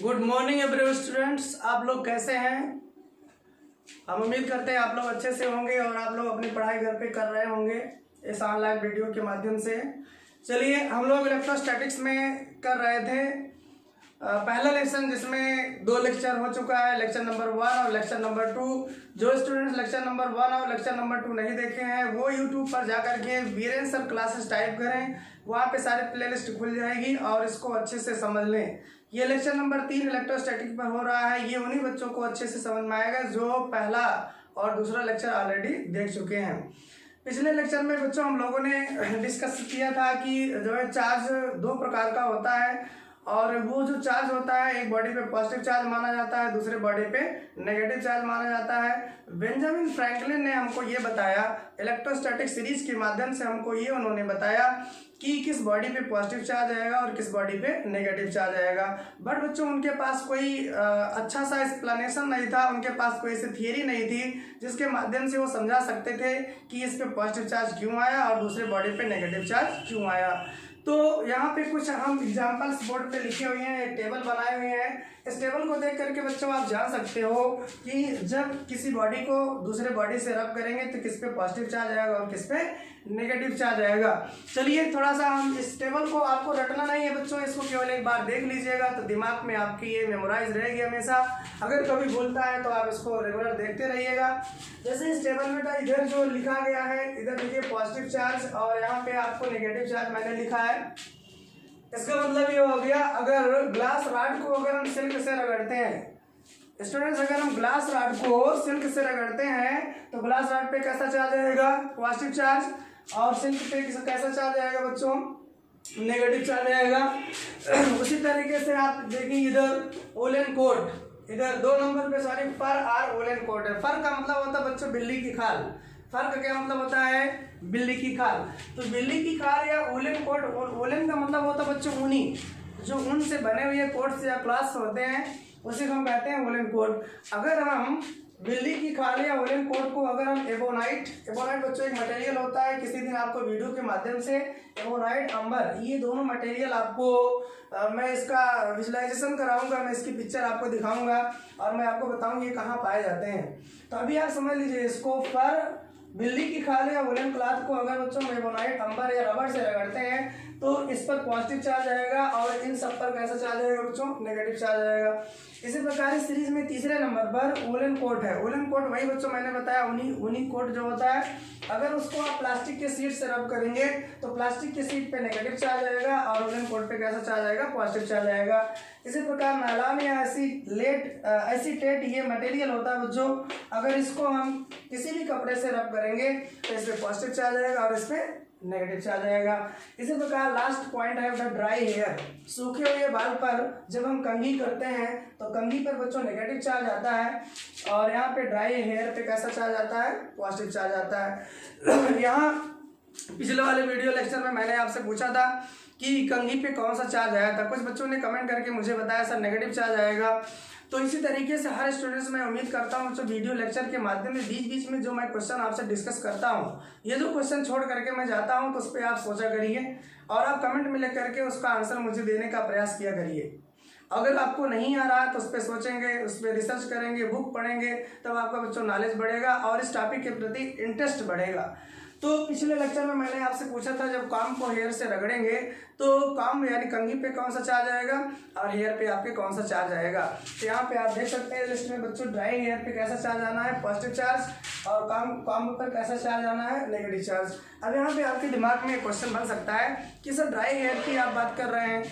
Good morning every students, आप लोग कैसे हैं। हम उम्मीद करते हैं आप लोग अच्छे से होंगे और आप लोग अपनी पढ़ाई घर पे कर रहे होंगे इस ऑनलाइन वीडियो के माध्यम से। चलिए, हम लोग इलेक्ट्रोस्टैटिक्स में कर रहे थे पहला लेक्शन, जिसमें 2 लेक्चर हो चुका है, लेक्चर नंबर 1 और लेक्चर नंबर 2। जो स्टूडेंट्स लेक्चर नंबर 1 और लेक्चर नंबर 2 नहीं देखे हैं वो यूट्यूब पर जाकर के वीरेंद्र सर क्लासेस टाइप करें, वहाँ पे सारी प्लेलिस्ट खुल जाएगी और इसको अच्छे से समझ लें। ये लेक्चर नंबर 3 इलेक्ट्रोस्टैटिक पर हो रहा है, ये उन्हीं बच्चों को अच्छे से समझ में आएगा जो पहला और दूसरा लेक्चर ऑलरेडी देख चुके हैं। पिछले लेक्चर में बच्चों हम लोगों ने डिस्कस किया था कि जो है चार्ज 2 प्रकार का होता है, और वो जो चार्ज होता है एक बॉडी पे पॉजिटिव चार्ज माना जाता है, दूसरे बॉडी पे नेगेटिव चार्ज माना जाता है। बेंजामिन फ्रैंकलिन ने हमको ये बताया, इलेक्ट्रोस्टैटिक सीरीज के माध्यम से हमको ये उन्होंने बताया कि किस बॉडी पे पॉजिटिव चार्ज आएगा और किस बॉडी पे नेगेटिव चार्ज आएगा। बट बच्चों उनके पास कोई अच्छा सा एक्सप्लेनेशन नहीं था, उनके पास कोई ऐसी थियरी नहीं थी जिसके माध्यम से वो समझा सकते थे कि इस पे पॉजिटिव चार्ज क्यों आया और दूसरे बॉडी पे नेगेटिव चार्ज क्यों आया। तो यहाँ पे कुछ हम एग्जाम्पल्स बोर्ड पे लिखे हुए हैं, एक टेबल बनाए हुए हैं। इस टेबल को देख करके बच्चों आप जान सकते हो कि जब किसी बॉडी को दूसरे बॉडी से रब करेंगे तो किस पे पॉजिटिव चार्ज आएगा और किस पे नेगेटिव चार्ज आएगा। चलिए, थोड़ा सा हम इस टेबल को, आपको रटना नहीं है बच्चों, इसको केवल एक बार देख लीजिएगा तो दिमाग में आपकी ये मेमोराइज रहेगी हमेशा। अगर कभी भूलता है तो आप इसको रेगुलर देखते रहिएगा। जैसे इस टेबल में इधर जो लिखा गया है, इधर देखिए पॉजिटिव चार्ज और यहाँ पे आपको नेगेटिव चार्ज मैंने लिखा है। इसका मतलब ये हो गया, अगर ग्लास रॉड को अगर हम सिल्क से रगड़ते हैं स्टूडेंट्स, अगर हम ग्लास रॉड को सिल्क से रगड़ते हैं तो ग्लास रॉड पे कैसा चार्ज आएगा? Positive charge. और सिल्क पे कैसा चार्ज आएगा बच्चों? नेगेटिव चार्ज आएगा। उसी तरीके से आप देखिए, इधर वूलन कोट, इधर 2 नंबर पे सॉरी फर और वूलन कोट है। फर का मतलब होता है बच्चों बिल्ली की खाल। फर का क्या मतलब होता है? बिल्ली की खाल। तो बिल्ली की खाल या वूलन कोट, वूलन का मतलब होता है बच्चों ऊनी, जो ऊन से बने हुए कोट्स या क्लॉथ्स होते हैं उसे हम कहते हैं वूलन कोट। अगर हम बिल्ली की खाल या वूलन कोट को अगर हम एबोनाइट बच्चों एक मटेरियल होता है, किसी दिन आपको वीडियो के माध्यम से एबोनाइट, अंबर, ये दोनों मटेरियल आपको मैं इसका विजुअलाइजेशन कराऊंगा, मैं इसकी पिक्चर आपको दिखाऊंगा और मैं आपको बताऊंगा ये कहाँ पाए जाते हैं। तो अभी आप समझ लीजिए इसको, पर बिल्ली की खाल या वुलन क्लॉथ को अगर बच्चों एबोनाइट, अंबर या रबड़ से रगड़ते हैं तो इस पर पॉजिटिव चार्ज आएगा और इन सब पर कैसा चार्ज आएगा बच्चों? नेगेटिव चार्ज आएगा। इसी प्रकार इस सीरीज में तीसरे नंबर पर वुलन कोट है। वुलन कोट वही बच्चों मैंने बताया, ऊनी कोट जो होता है, अगर उसको आप प्लास्टिक के शीट से रब करेंगे तो प्लास्टिक के शीट पे नेगेटिव चार्ज आएगा और वुलन कोट पे कैसा चार्ज आएगा? पॉजिटिव चार्ज आएगा। इसी प्रकार नायलॉन या एसीटेट ये मटेरियल होता है बच्चों, अगर इसको हम किसी भी कपड़े से रब करेंगे तो इस पे पॉजिटिव चार्ज आएगा और इस पे नेगेटिव चार्ज आएगा। इसी प्रकार लास्ट पॉइंट है द ड्राई हेयर, सूखे हुए बाल पर जब हम कंघी करते हैं तो कंघी पर बच्चों नेगेटिव चार्ज आता है और यहाँ पे ड्राई हेयर पे कैसा चार्ज आता है? पॉजिटिव चार्ज आता है। यहाँ पिछले वाले वीडियो लेक्चर में मैंने आपसे पूछा था कि कंघी पे कौन सा चार्ज आया था, कुछ बच्चों ने कमेंट करके मुझे बताया सर नेगेटिव चार्ज आएगा। तो इसी तरीके से हर स्टूडेंट्स मैं उम्मीद करता हूँ जो वीडियो लेक्चर के माध्यम में बीच बीच में जो मैं क्वेश्चन आपसे डिस्कस करता हूँ, ये जो क्वेश्चन छोड़ करके मैं जाता हूँ तो उस पर आप सोचा करिए और आप कमेंट में लिख करके उसका आंसर मुझे देने का प्रयास किया करिए। अगर आपको नहीं आ रहा तो उस पर सोचेंगे, उस पर रिसर्च करेंगे, बुक पढ़ेंगे, तब आपका बच्चों नॉलेज बढ़ेगा और इस टॉपिक के प्रति इंटरेस्ट बढ़ेगा। तो पिछले लेक्चर में मैंने आपसे पूछा था जब काम को हेयर से रगड़ेंगे तो काम यानी कंघी पे कौन सा चार्ज आएगा और हेयर पे आपके कौन सा चार्ज आएगा। तो यहाँ पे आप देख सकते हैं लिस्ट में बच्चों, ड्राई हेयर पे कैसा चार्ज आना है? पॉजिटिव चार्ज, और काम पर कैसा चार्ज आना है? Negative charge. अब यहाँ पे आपके दिमाग में क्वेश्चन बन सकता है कि सर ड्राई हेयर की आप बात कर रहे हैं,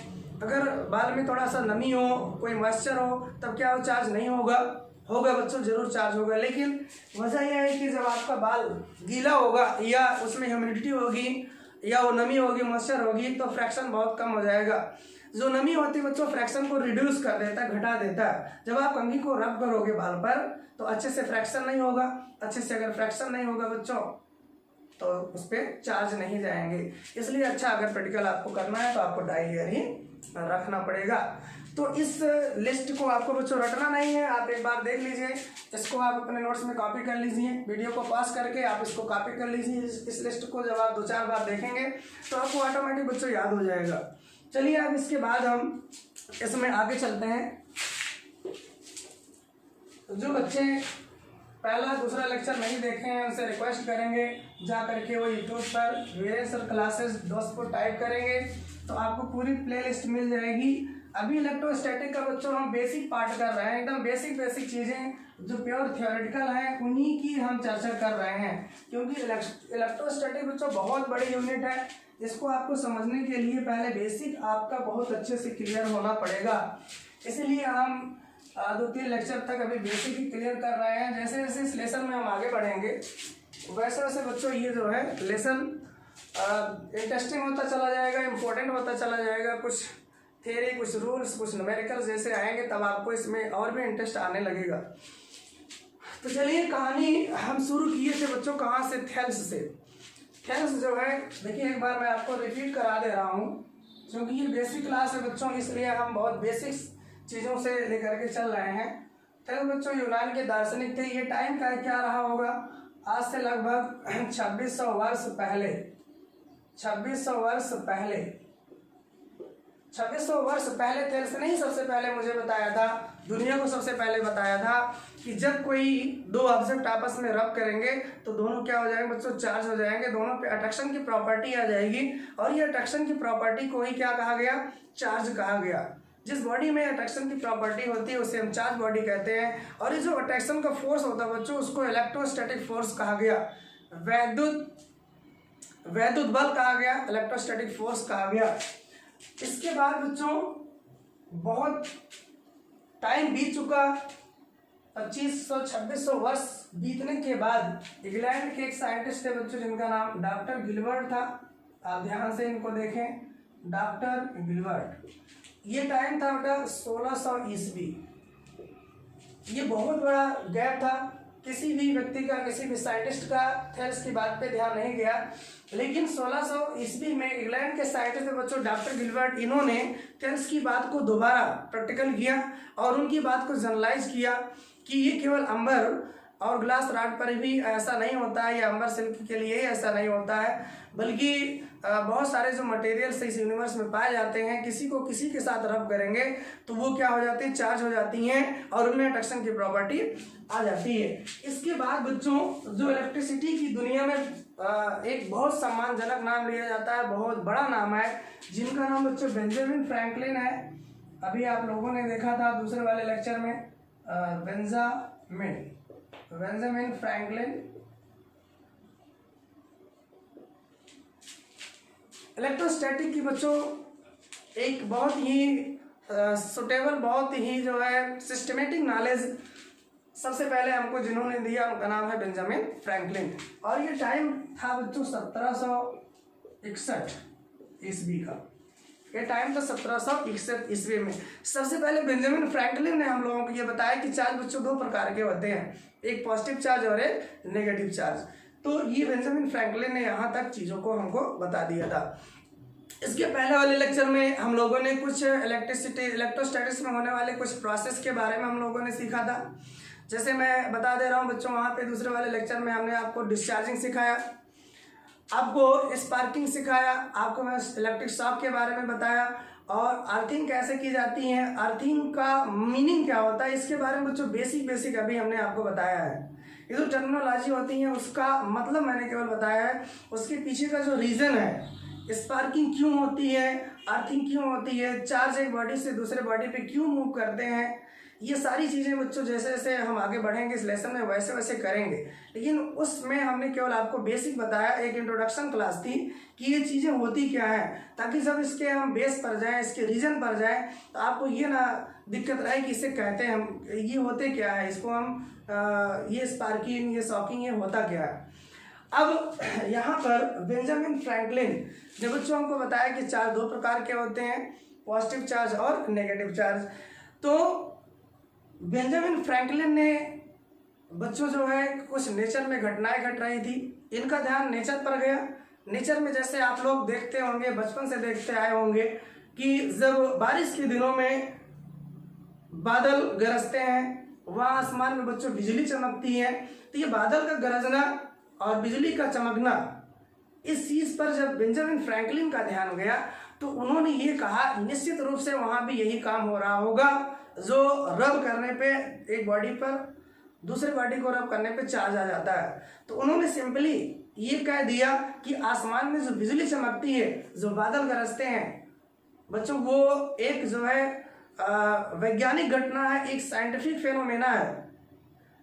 अगर बाल में थोड़ा सा नमी हो, कोई मॉइस्चर हो, तब क्या वो चार्ज नहीं होगा? होगा बच्चों, जरूर चार्ज होगा। लेकिन वजह यह है कि जब आपका बाल गीला होगा या उसमें ह्यूमिडिटी होगी या वो नमी होगी, मॉइस्चर होगी, तो फ्रैक्शन बहुत कम हो जाएगा। जो नमी होती है बच्चों फ्रैक्शन को रिड्यूस कर देता है, घटा देता है। जब आप कंघी को रब करोगे बाल पर तो अच्छे से फ्रैक्शन नहीं होगा। अच्छे से अगर फ्रैक्शन नहीं होगा बच्चों तो उस पर चार्ज नहीं जाएंगे। इसलिए अच्छा, अगर प्रैक्टिकल आपको करना है तो आपको ड्राई हेयर ही रखना पड़ेगा। तो इस लिस्ट को आपको बच्चों रटना नहीं है, आप एक बार देख लीजिए, इसको आप अपने नोट्स में कॉपी कर लीजिए, वीडियो को पॉज करके आप इसको कॉपी कर लीजिए। इस लिस्ट को जब आप 2-4 बार देखेंगे तो आपको ऑटोमेटिक बच्चों याद हो जाएगा। चलिए अब इसके बाद हम इसमें आगे चलते हैं। जो बच्चे पहला दूसरा लेक्चर नहीं देखे हैं उनसे रिक्वेस्ट करेंगे जा करके वो यूट्यूब पर Virendra sir classes Dostpur type करेंगे तो आपको पूरी प्लेलिस्ट मिल जाएगी। अभी इलेक्ट्रोस्टैटिक का बच्चों हम बेसिक पार्ट कर रहे हैं, एकदम बेसिक चीज़ें जो प्योर थियोरेटिकल हैं उन्हीं की हम चर्चा कर रहे हैं, क्योंकि इलेक्ट्रोस्टैटिक बच्चों बहुत बड़ी यूनिट है। इसको आपको समझने के लिए पहले बेसिक आपका बहुत अच्छे से क्लियर होना पड़ेगा। इसीलिए हम 2-3 लेक्चर तक अभी बेसिक ही क्लियर कर रहे हैं। जैसे जैसे इस लेसन में हम आगे बढ़ेंगे वैसे वैसे बच्चों ये जो है लेसन इंटरेस्टिंग होता चला जाएगा, इम्पोर्टेंट होता चला जाएगा। कुछ थ्योरी, कुछ रूल्स, कुछ न्यूमेरिकल्स जैसे आएंगे तब आपको इसमें और भी इंटरेस्ट आने लगेगा। तो चलिए कहानी हम शुरू किए थे बच्चों कहाँ से, थेल्स से। थेल्स जो है देखिए एक बार मैं आपको रिपीट करा दे रहा हूँ क्योंकि ये बेसिक क्लास है बच्चों, इसलिए हम बहुत बेसिक चीज़ों से लेकर के चल रहे हैं। थेल्स बच्चों यूनान के दार्शनिक थे। ये टाइम का क्या रहा होगा, आज से लगभग 2600 वर्ष पहले 2600 वर्ष पहले थेल्स ने ही सबसे पहले मुझे बताया था, दुनिया को सबसे पहले बताया था कि जब कोई दो ऑब्जेक्ट आपस में रब करेंगे तो दोनों क्या हो जाएंगे बच्चों, चार्ज हो जाएंगे, दोनों पे अट्रैक्शन की प्रॉपर्टी आ जाएगी और ये अट्रैक्शन की प्रॉपर्टी को ही क्या कहा गया, चार्ज कहा गया। जिस बॉडी में अट्रैक्शन की प्रॉपर्टी होती है उसे हम चार्ज बॉडी कहते हैं। और ये जो अट्रैक्शन का फोर्स होता है बच्चों उसको इलेक्ट्रोस्टैटिक फोर्स कहा गया, वैद्युत बल कहा गया, इलेक्ट्रोस्टैटिक फोर्स कहा गया। इसके बाद बच्चों बहुत टाइम बीत चुका, 2500-2600 वर्ष बीतने के बाद इंग्लैंड के एक साइंटिस्ट थे बच्चों जिनका नाम डॉक्टर गिलबर्ट था। आप ध्यान से इनको देखें, डॉक्टर गिलबर्ट। ये टाइम था बेटा 1600 ईस्वी। ये बहुत बड़ा गैप था, किसी भी व्यक्ति का, किसी भी साइंटिस्ट का थेल्स की बात पे ध्यान नहीं गया। लेकिन 1600 ईस्वी में इंग्लैंड के साइंटिस्ट बच्चों डॉक्टर गिलबर्ट, इन्होंने थेल्स की बात को दोबारा प्रैक्टिकल किया और उनकी बात को जनरलाइज किया कि ये केवल अंबर और ग्लास रॉड पर भी ऐसा नहीं होता है, या अंबर सिल्क के लिए ही ऐसा नहीं होता है, बल्कि बहुत सारे जो मटेरियल्स इस यूनिवर्स में पाए जाते हैं किसी को किसी के साथ रब करेंगे तो वो क्या हो जाती है, चार्ज हो जाती हैं और उनमें अट्रैक्शन की प्रॉपर्टी आ जाती है। इसके बाद बच्चों जो इलेक्ट्रिसिटी की दुनिया में एक बहुत सम्मानजनक नाम लिया जाता है, बहुत बड़ा नाम है, जिनका नाम बच्चों बेंजामिन फ्रैंकलिन है। अभी आप लोगों ने देखा था दूसरे वाले लेक्चर में बेंजामिन फ्रैंकलिन। इलेक्ट्रोस्टैटिक की बच्चों एक बहुत ही सुटेबल, बहुत ही जो है सिस्टमेटिक नॉलेज सबसे पहले हमको जिन्होंने दिया उनका नाम है बेंजामिन फ्रैंकलिन। और ये टाइम था बच्चों 1761 ईस्वी का। ये टाइम था 1761 ईस्वी में। सबसे पहले बेंजामिन फ्रैंकलिन ने हम लोगों को ये बताया कि चार्ज बच्चों दो प्रकार के होते हैं, एक पॉजिटिव चार्ज और एक नेगेटिव चार्ज। तो ये बेंजामिन फ्रैंकलिन ने यहाँ तक चीज़ों को हमको बता दिया था। इसके पहले वाले लेक्चर में हम लोगों ने कुछ इलेक्ट्रोस्टैटिक्स में होने वाले कुछ प्रोसेस के बारे में हम लोगों ने सीखा था। जैसे मैं बता दे रहा हूँ बच्चों, वहाँ पे दूसरे वाले लेक्चर में हमने आपको डिस्चार्जिंग सिखाया, आपको स्पार्किंग सिखाया, आपको मैं इलेक्ट्रिक शॉक के बारे में बताया और अर्थिंग कैसे की जाती है, अर्थिंग का मीनिंग क्या होता है, इसके बारे में बच्चों बेसिक अभी हमने आपको बताया है। ये जो टर्मिनोलॉजी होती है उसका मतलब मैंने केवल बताया है, उसके पीछे का जो रीज़न है, स्पार्किंग क्यों होती है, अर्थिंग क्यों होती है, चार्ज एक बॉडी से दूसरे बॉडी पे क्यों मूव करते हैं, ये सारी चीज़ें बच्चों जैसे जैसे हम आगे बढ़ेंगे इस लेसन में वैसे वैसे करेंगे। लेकिन उसमें हमने केवल आपको बेसिक बताया, एक इंट्रोडक्शन क्लास थी कि ये चीज़ें होती क्या हैं, ताकि जब इसके हम बेस पर जाएं, इसके रीजन पर जाएं तो आपको ये ना दिक्कत रहे कि इसे कहते हैं हम, ये होते क्या है, इसको हम ये स्पार्किंग, ये शॉकिंग, ये होता क्या है। अब यहाँ पर बेंजामिन फ्रैंकलिन ने बच्चों हमको बताया कि चार्ज दो प्रकार के होते हैं, पॉजिटिव चार्ज और नेगेटिव चार्ज। तो बेंजामिन फ्रैंकलिन ने बच्चों जो है कुछ नेचर में घटनाएं घट रही थी, इनका ध्यान नेचर पर गया। नेचर में जैसे आप लोग देखते होंगे, बचपन से देखते आए होंगे कि जब बारिश के दिनों में बादल गरजते हैं, वहाँ आसमान में बच्चों बिजली चमकती है, तो ये बादल का गरजना और बिजली का चमकना, इस चीज़ पर जब बेंजामिन फ्रैंकलिन का ध्यान गया तो उन्होंने ये कहा निश्चित रूप से वहाँ भी यही काम हो रहा होगा, जो रब करने पे एक बॉडी पर दूसरे बॉडी को रब करने पे चार्ज आ जाता है। तो उन्होंने सिंपली ये कह दिया कि आसमान में जो बिजली चमकती है, जो बादल गरजते हैं बच्चों, वो एक जो है वैज्ञानिक घटना है, एक साइंटिफिक फेनोमेना है।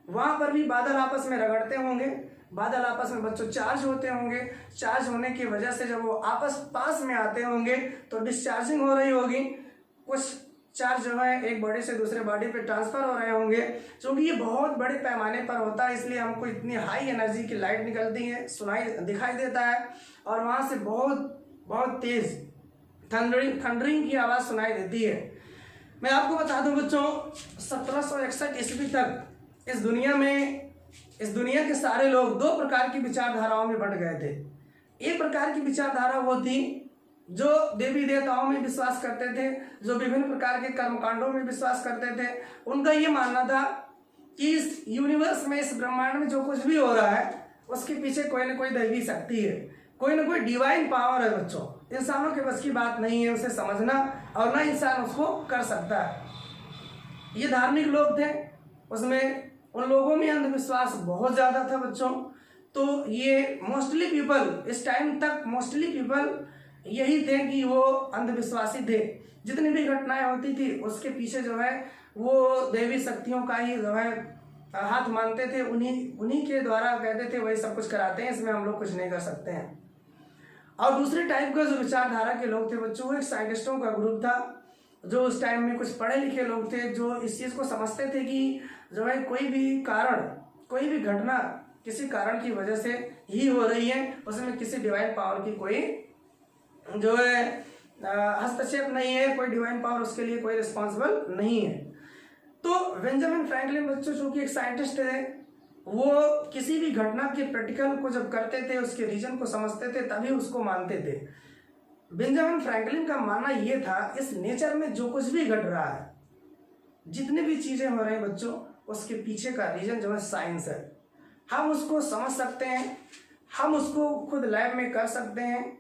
वहाँ पर भी बादल आपस में रगड़ते होंगे, बादल आपस में बच्चों चार्ज होते होंगे, चार्ज होने की वजह से जब वो आपस पास में आते होंगे तो डिस्चार्जिंग हो रही होगी, कुछ चार्ज जो है एक बॉडी से दूसरे बॉडी पे ट्रांसफर हो रहे होंगे। क्योंकि ये बहुत बड़े पैमाने पर होता है, इसलिए हमको इतनी हाई एनर्जी की लाइट निकलती है, दिखाई देता है, और वहाँ से बहुत तेज थंडरिंग की आवाज़ सुनाई देती है। मैं आपको बता दूं बच्चों, 1761 ईस्वी तक इस दुनिया के सारे लोग दो प्रकार की विचारधाराओं में बंट गए थे। एक प्रकार की विचारधारा वो थी जो देवी देवताओं में विश्वास करते थे, जो विभिन्न प्रकार के कर्मकांडों में विश्वास करते थे। उनका ये मानना था कि इस यूनिवर्स में, इस ब्रह्मांड में जो कुछ भी हो रहा है उसके पीछे कोई ना कोई दैवी शक्ति है, कोई ना कोई डिवाइन पावर है बच्चों। इंसानों के बस की बात नहीं है उसे समझना, और ना इंसान उसको कर सकता है। ये धार्मिक लोग थे, उसमें उन लोगों में अंधविश्वास बहुत ज़्यादा था बच्चों। तो ये मोस्टली पीपल, इस टाइम तक मोस्टली पीपल यही थे कि वो अंधविश्वासी थे। जितनी भी घटनाएं होती थी उसके पीछे जो है वो देवी शक्तियों का ही जो है हाथ मानते थे, उन्हीं के द्वारा कहते थे वही सब कुछ कराते हैं, इसमें हम लोग कुछ नहीं कर सकते हैं। और दूसरे टाइप का जो विचारधारा के लोग थे बच्चों, वो एक साइंटिस्टों का ग्रुप था, जो उस टाइम में कुछ पढ़े लिखे लोग थे, जो इस चीज़ को समझते थे कि जो है कोई भी घटना किसी कारण की वजह से ही हो रही है, उसमें किसी डिवाइन पावर की कोई जो है हस्तक्षेप नहीं है, कोई डिवाइन पावर उसके लिए कोई रिस्पॉन्सिबल नहीं है। तो बेंजामिन फ्रैंकलिन बच्चों जो कि एक साइंटिस्ट थे, वो किसी भी घटना के प्रैक्टिकल को जब करते थे, उसके रीजन को समझते थे, तभी उसको मानते थे। बेंजामिन फ्रैंकलिन का मानना ये था, इस नेचर में जो कुछ भी घट रहा है, जितनी भी चीजें हो रही हैं बच्चों, उसके पीछे का रीजन जो है साइंस है। हम उसको समझ सकते हैं, हम उसको खुद लैब में कर सकते हैं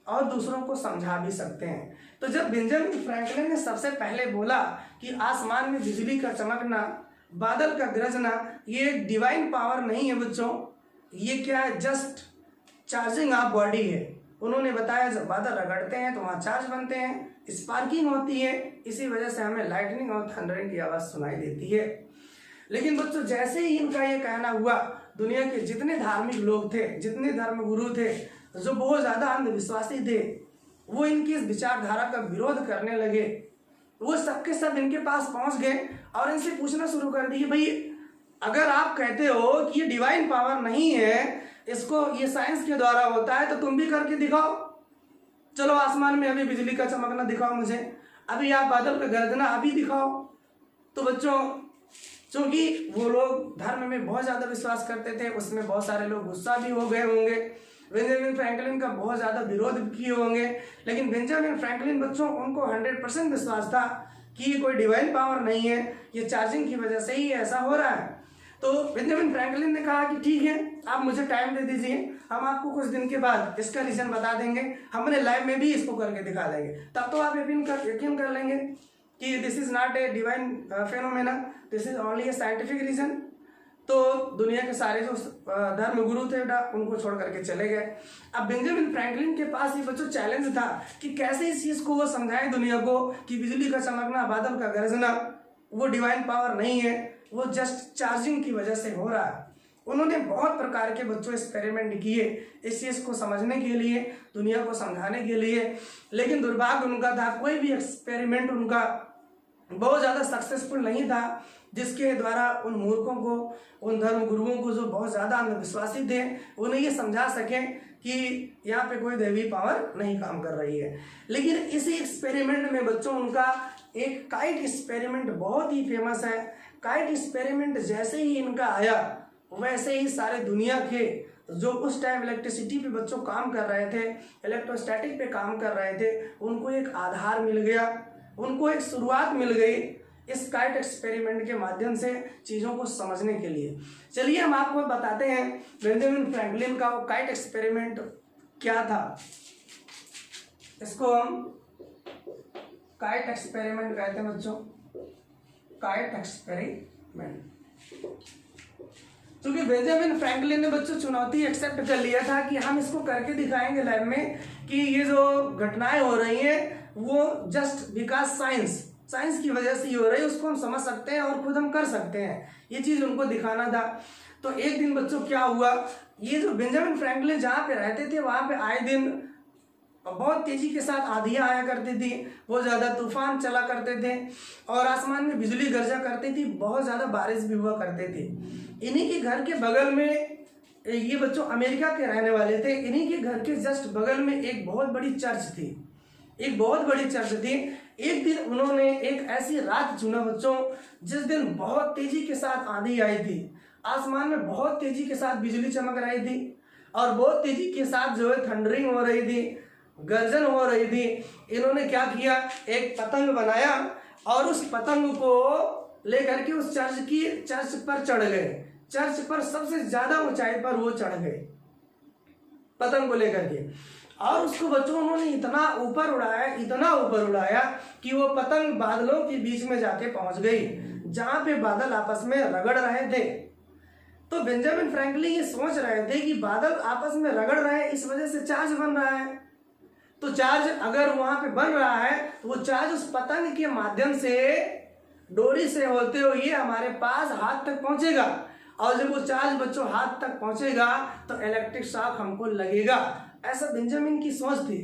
और दूसरों को समझा भी सकते हैं। तो जब बेंजामिन फ्रैंकलिन ने सबसे पहले बोला कि आसमान में बिजली का चमकना, बादल का गरजना, ये एक डिवाइन पावर नहीं है बच्चों, ये क्या है, जस्ट चार्जिंग ऑफ बॉडी है। उन्होंने बताया जब बादल रगड़ते हैं तो वहाँ चार्ज बनते हैं, स्पार्किंग होती है, इसी वजह से हमें लाइटनिंग और थंडरिंग की आवाज़ सुनाई देती है। लेकिन बच्चों जैसे ही इनका ये कहना हुआ, दुनिया के जितने धार्मिक लोग थे, जितने धर्मगुरु थे, जो बहुत ज़्यादा अंधविश्वासी थे, वो इनकी इस विचारधारा का विरोध करने लगे। वो सबके सब इनके पास पहुंच गए और इनसे पूछना शुरू कर दिए, भाई अगर आप कहते हो कि ये डिवाइन पावर नहीं है, इसको ये साइंस के द्वारा होता है, तो तुम भी करके दिखाओ। चलो आसमान में अभी बिजली का चमकना दिखाओ मुझे, अभी आप बादल का गरजना अभी दिखाओ। तो बच्चों क्योंकि वो लोग धर्म में बहुत ज़्यादा विश्वास करते थे, उसमें बहुत सारे लोग गुस्सा भी हो गए होंगे, बेंजामिन फ्रैंकलिन का बहुत ज़्यादा विरोध किए होंगे। लेकिन बेंजामिन फ्रैंकलिन बच्चों, उनको 100% विश्वास था कि ये कोई डिवाइन पावर नहीं है, ये चार्जिंग की वजह से ही ऐसा हो रहा है। तो बेंजामिन फ्रैंकलिन ने कहा कि ठीक है, आप मुझे टाइम दे दीजिए, हम आपको कुछ दिन के बाद इसका रीजन बता देंगे, हमने लाइव में भी इसको करके दिखा देंगे, तब तो आप यकीन कर लेंगे कि this is not a divine phenomena, this is only a scientific reason. तो दुनिया के सारे जो धर्मगुरु थे उनको छोड़ करके चले गए। अब बेंजामिन फ्रैंकलिन के पास ये बच्चों चैलेंज था कि कैसे इस चीज़ को वो समझाएं दुनिया को कि बिजली का चमकना, बादल का गरजना वो डिवाइन पावर नहीं है, वो जस्ट चार्जिंग की वजह से हो रहा है। उन्होंने बहुत प्रकार के बच्चों एक्सपेरिमेंट किए इस चीज़ को समझने के लिए, दुनिया को समझाने के लिए, लेकिन दुर्भाग्य उनका था, कोई भी एक्सपेरिमेंट उनका बहुत ज़्यादा सक्सेसफुल नहीं था, जिसके द्वारा उन मूर्खों को, उन धर्मगुरुओं को जो बहुत ज़्यादा अंधविश्वासी थे, उन्हें ये समझा सकें कि यहाँ पे कोई दैवी पावर नहीं काम कर रही है। लेकिन इसी एक्सपेरिमेंट में बच्चों उनका एक काइट एक्सपेरिमेंट बहुत ही फेमस है। काइट एक्सपेरिमेंट जैसे ही इनका आया, वैसे ही सारे दुनिया के जो उस टाइम इलेक्ट्रिसिटी पे बच्चों काम कर रहे थे, इलेक्ट्रोस्टैटिक पे काम कर रहे थे, उनको एक आधार मिल गया, उनको एक शुरुआत मिल गई इस काइट एक्सपेरिमेंट के माध्यम से चीज़ों को समझने के लिए। चलिए हम आपको बताते हैं बेंजामिन फ्रैंकलिन का वो काइट एक्सपेरिमेंट क्या था। इसको हम काइट एक्सपेरिमेंट कहते हैं बच्चों, काइट एक्सपेरिमेंट। क्योंकि बेंजामिन फ्रैंकलिन ने बच्चों चुनौती एक्सेप्ट कर लिया था कि हम इसको करके दिखाएंगे लैब में कि ये जो घटनाएं हो रही हैं वो जस्ट बिकॉज साइंस की वजह से ही हो रही है, उसको हम समझ सकते हैं और खुद हम कर सकते हैं, ये चीज उनको दिखाना था। तो एक दिन बच्चों क्या हुआ, ये जो बेंजामिन फ्रैंकलिन जहाँ पे रहते थे वहां पे आए दिन बहुत तेजी के साथ आंधियां आया करती थी, बहुत ज्यादा तूफान चला करते थे और आसमान में बिजली गरजा करती थी, बहुत ज्यादा बारिश भी हुआ करते थे। इन्हीं के घर के बगल में, ये बच्चों अमेरिका के रहने वाले थे, इन्हीं के घर के जस्ट बगल में एक बहुत बड़ी चर्च थी, एक बहुत बड़ी चर्च थी। एक दिन उन्होंने एक ऐसी रात चुना बच्चों जिस दिन बहुत तेजी के साथ आंधी आई थी, आसमान में बहुत तेजी के साथ बिजली चमक रही थी और बहुत तेजी के साथ जो है थंडरिंग हो रही थी, गर्जन हो रही थी। इन्होंने क्या किया, एक पतंग बनाया और उस पतंग को लेकर के उस चर्च पर चढ़ गए, चर्च पर सबसे ज्यादा ऊंचाई पर वो चढ़ गए पतंग को लेकर के, और उसको बच्चों उन्होंने इतना ऊपर उड़ाया कि वो पतंग बादलों के बीच में जाके पहुंच गई, जहां पे बादल आपस में रगड़ रहे थे। तो बेंजामिन फ्रैंकलिन ये सोच रहे थे कि बादल आपस में रगड़ रहे हैं, इस वजह से चार्ज बन रहा है। तो चार्ज अगर वहां पे बन रहा है तो वो चार्ज उस पतंग के माध्यम से डोरी से होते हुए हमारे पास हाथ तक पहुंचेगा, और जब वो चार्ज बच्चों हाथ तक पहुंचेगा तो इलेक्ट्रिक शॉक हमको लगेगा। ऐसा बेंजामिन की सोच थी।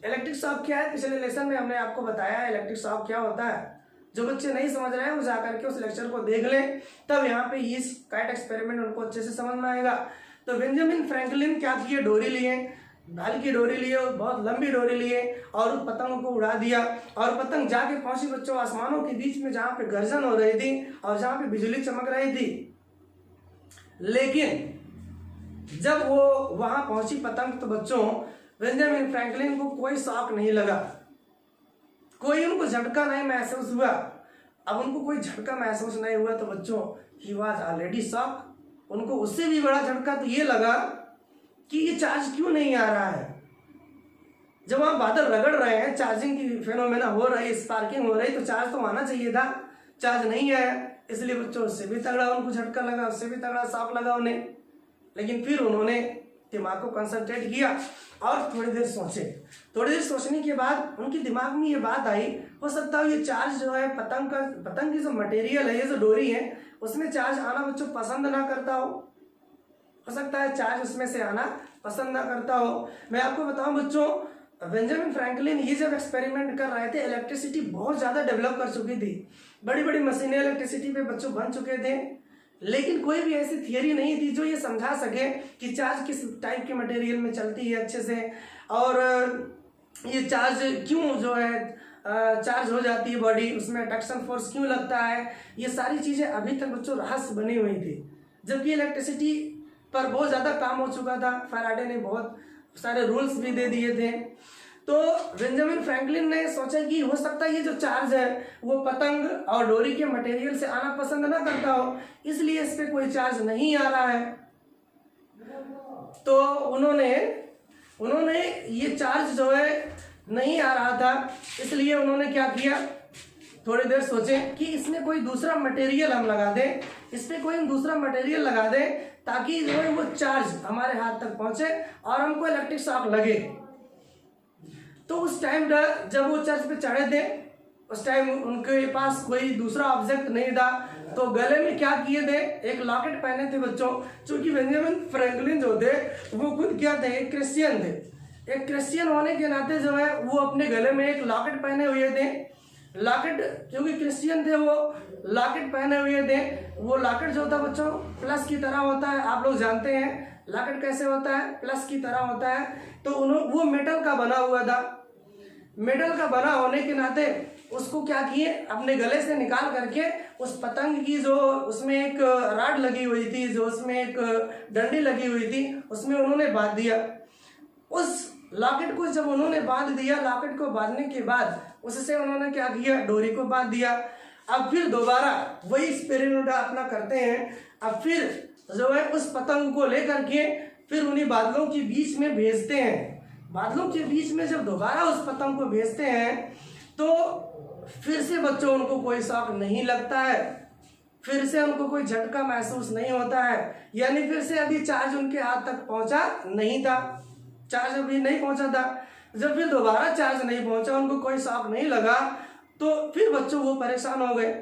इलेक्ट्रिक शॉक क्या है, पिछले लेसन में हमने आपको बताया इलेक्ट्रिक शॉक क्या होता है। जो बच्चे नहीं समझ रहे हैं वो जाकर के उस लेक्चर को देख लें, तब यहाँ पे इस काइट एक्सपेरिमेंट उनको अच्छे से समझ में आएगा। तो बेंजामिन फ्रैंकलिन क्या किए, डोरी लिए, हल्की डोरी लिए, बहुत लंबी डोरी लिए और उस पतंग को उड़ा दिया, और पतंग जाके पहुंची बच्चों आसमानों के बीच में जहां पे गर्जन हो रही थी और जहां पे बिजली चमक रही थी। लेकिन जब वो वहां पहुंची पतंग तो बच्चों बेंजामिन फ्रैंकलिन को कोई शॉक नहीं लगा, कोई उनको झटका नहीं महसूस हुआ। अब उनको कोई झटका महसूस नहीं हुआ तो बच्चों ही वाज ऑलरेडी शॉक। उनको उससे भी बड़ा झटका तो ये लगा कि ये चार्ज क्यों नहीं आ रहा है। जब वहां बादल रगड़ रहे हैं, चार्जिंग की फेनोमेना हो रही है, स्पार्किंग हो रही, तो चार्ज तो आना चाहिए था, चार्ज नहीं आया। इसलिए बच्चों उससे भी तगड़ा उनको झटका लगा, उससे भी तगड़ा शॉक लगा उन्हें। लेकिन फिर उन्होंने दिमाग को कंसंट्रेट किया और थोड़ी देर सोचे। थोड़ी देर सोचने के बाद उनके दिमाग में ये बात आई, हो सकता है ये चार्ज जो है पतंग की जो मटेरियल है, ये जो डोरी है, उसमें चार्ज आना बच्चों पसंद ना करता हो सकता है चार्ज उसमें से आना पसंद ना करता हो। मैं आपको बताऊं बच्चों, बेंजामिन फ्रैंकलिन ये जब एक्सपेरिमेंट कर रहे थे, इलेक्ट्रिसिटी बहुत ज्यादा डेवलप कर चुकी थी, बड़ी बड़ी मशीनें इलेक्ट्रिसिटी पे बच्चों बन चुके थे, लेकिन कोई भी ऐसी थियरी नहीं थी जो ये समझा सके कि चार्ज किस टाइप के मटेरियल में चलती है अच्छे से, और ये चार्ज क्यों जो है चार्ज हो जाती है बॉडी, उसमें अट्रैक्शन फोर्स क्यों लगता है। ये सारी चीजें अभी तक बच्चों रहस्य बनी हुई थी, जबकि इलेक्ट्रिसिटी पर बहुत ज्यादा काम हो चुका था। फैराडे ने बहुत सारे रूल्स भी दे दिए थे। तो बेंजामिन फ्रैंकलिन ने सोचा कि हो सकता है ये जो चार्ज है वो पतंग और डोरी के मटेरियल से आना पसंद ना करता हो, इसलिए इस पे कोई चार्ज नहीं आ रहा है। तो उन्होंने ये चार्ज जो है नहीं आ रहा था, इसलिए उन्होंने क्या किया, थोड़ी देर सोचे कि इसमें कोई दूसरा मटेरियल हम लगा दें, इस पे कोई दूसरा मटेरियल लगा दें ताकि जो है वो चार्ज हमारे हाथ तक पहुंचे और हमको इलेक्ट्रिक शॉक लगे। तो उस टाइम जब वो चर्च पे चढ़े थे, उस टाइम उनके पास कोई दूसरा ऑब्जेक्ट नहीं था, तो गले में क्या किए थे, एक लॉकेट पहने थे बच्चों। क्योंकि बेंजामिन फ्रैंकलिन जो थे वो खुद क्या थे, एक क्रिश्चियन थे। एक क्रिश्चियन होने के नाते जो है वो अपने गले में एक लॉकेट पहने हुए थे। लॉकेट, क्योंकि क्रिश्चियन थे वो लॉकेट पहने हुए थे। वो लॉकेट जो होता है बच्चों प्लस की तरह होता है, आप लोग जानते हैं लॉकेट कैसे होता है, प्लस की तरह होता है। तो वो मेटल का बना हुआ था। मेटल का बना होने के नाते उसको क्या किए, अपने गले से निकाल करके उस पतंग की जो उसमें एक राड लगी हुई थी, जो उसमें एक डंडी लगी हुई थी, उसमें उन्होंने बांध दिया। उस लॉकेट को जब उन्होंने बांध दिया, लॉकेट को बांधने के बाद उससे उन्होंने क्या किया, डोरी को बांध दिया। अब फिर दोबारा वही एक्सपेरिमेंट अपना करते हैं। अब फिर जो है उस पतंग को लेकर के फिर उन्हीं बादलों के बीच में भेजते हैं। बादलों के बीच में जब दोबारा उस पतंग को भेजते हैं तो फिर से बच्चों उनको कोई शॉक नहीं लगता है, फिर से उनको कोई झटका महसूस नहीं होता है, यानी फिर से अभी चार्ज उनके हाथ तक पहुंचा नहीं था, चार्ज अभी नहीं पहुंचा था। जब फिर दोबारा चार्ज नहीं पहुंचा, उनको कोई शॉक नहीं लगा, तो फिर बच्चों वो परेशान हो गए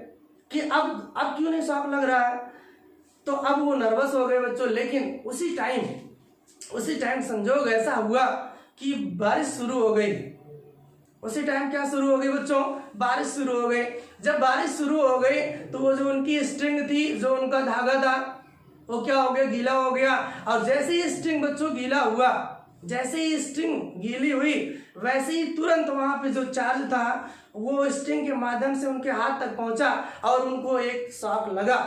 कि अब क्यों नहीं शॉक लग रहा है। तो अब वो नर्वस हो गए बच्चों। लेकिन उसी टाइम संजोग ऐसा हुआ कि बारिश शुरू हो गई। उसी टाइम क्या शुरू हो गई बच्चों? बारिश शुरू हो गई। जब बारिश शुरू हो गई तो वो जो उनकी स्ट्रिंग थी, जो उनका धागा था, वो क्या हो गया? गीला हो गया। और जैसे ही स्ट्रिंग बच्चों गीला हुआ, जैसे ही स्ट्रिंग गीली हुई, वैसे ही तुरंत वहां पे जो चार्ज था वो स्ट्रिंग के माध्यम से उनके हाथ तक पहुंचा और उनको एक शॉक लगा,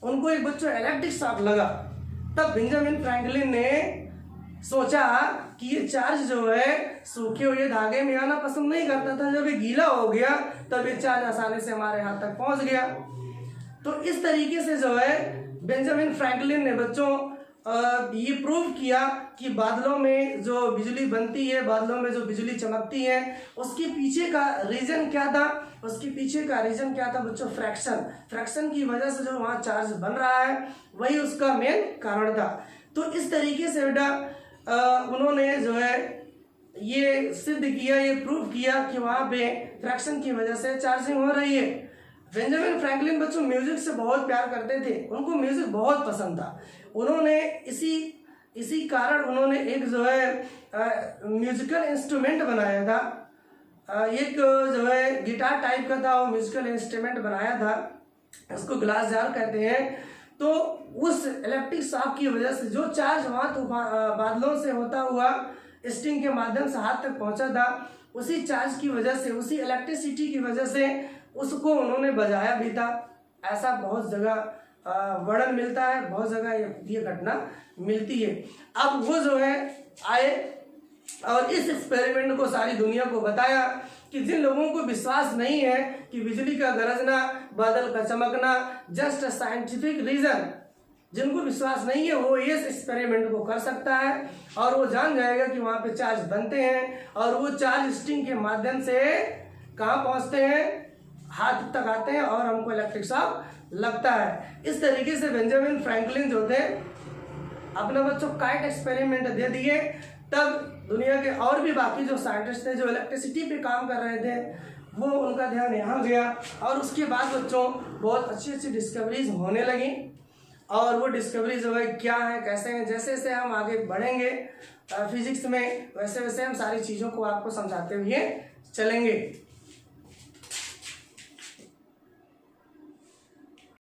उनको एक बच्चों इलेक्ट्रिक शॉक लगा। तब बेंजामिन फ्रैंकलिन ने सोचा कि ये चार्ज जो है सूखे हुए धागे में आना पसंद नहीं करता था, जब ये गीला हो गया तब ये चार्ज आसानी से हमारे हाथ तक पहुंच गया। तो इस तरीके से जो है बेंजामिन फ्रैंकलिन ने बच्चों ये प्रूव किया कि बादलों में जो बिजली बनती है, बादलों में जो बिजली चमकती है, उसके पीछे का रीजन क्या था? उसके पीछे का रीजन क्या था बच्चों? फ्रैक्शन की वजह से जो वहाँ चार्ज बन रहा है वही उसका मेन कारण था। तो इस तरीके से बेटा उन्होंने जो है ये सिद्ध किया, ये प्रूव किया कि वहाँ पे फ्रैक्शन की वजह से चार्जिंग हो रही है। बेंजामिन फ्रैंकलिन बच्चों म्यूजिक से बहुत प्यार करते थे, उनको म्यूजिक बहुत पसंद था। उन्होंने इसी कारण उन्होंने एक जो है म्यूजिकल इंस्ट्रूमेंट बनाया था, एक जो है गिटार टाइप का था, वो म्यूजिकल इंस्ट्रूमेंट बनाया था, उसको ग्लास जार कहते हैं। तो उस इलेक्ट्रिक शॉक की वजह से जो चार्ज वहाँ बादलों से होता हुआ स्ट्रिंग के माध्यम से हाथ तक पहुंचा था, उसी चार्ज की वजह से, उसी इलेक्ट्रिसिटी की वजह से उसको उन्होंने बजाया भी था। ऐसा बहुत जगह वर्णन मिलता है, बहुत जगह ये घटना मिलती है। अब वो जो है आए और इस एक्सपेरिमेंट को सारी दुनिया को बताया कि जिन लोगों को विश्वास नहीं है कि बिजली का गरजना, बादल का चमकना जस्ट साइंटिफिक रीजन, जिनको विश्वास नहीं है वो इस एक्सपेरिमेंट को कर सकता है और वो जान जाएगा कि वहाँ पे चार्ज बनते हैं और वो चार्ज स्ट्रिंग के माध्यम से कहाँ पहुँचते हैं? हाथ तक आते हैं और हमको इलेक्ट्रिक शॉक लगता है। इस तरीके से बेंजामिन फ्रैंकलिन जो थे अपने बच्चों काइट एक्सपेरिमेंट दे दिए। तब दुनिया के और भी बाकी जो साइंटिस्ट थे जो इलेक्ट्रिसिटी पे काम कर रहे थे, वो उनका ध्यान यहाँ गया और उसके बाद बच्चों बहुत अच्छी डिस्कवरीज होने लगी। और वो डिस्कवरी जो है क्या है, कैसे हैं, जैसे जैसे हम आगे बढ़ेंगे फिजिक्स में, वैसे वैसे हम सारी चीज़ों को आपको समझाते हुए चलेंगे।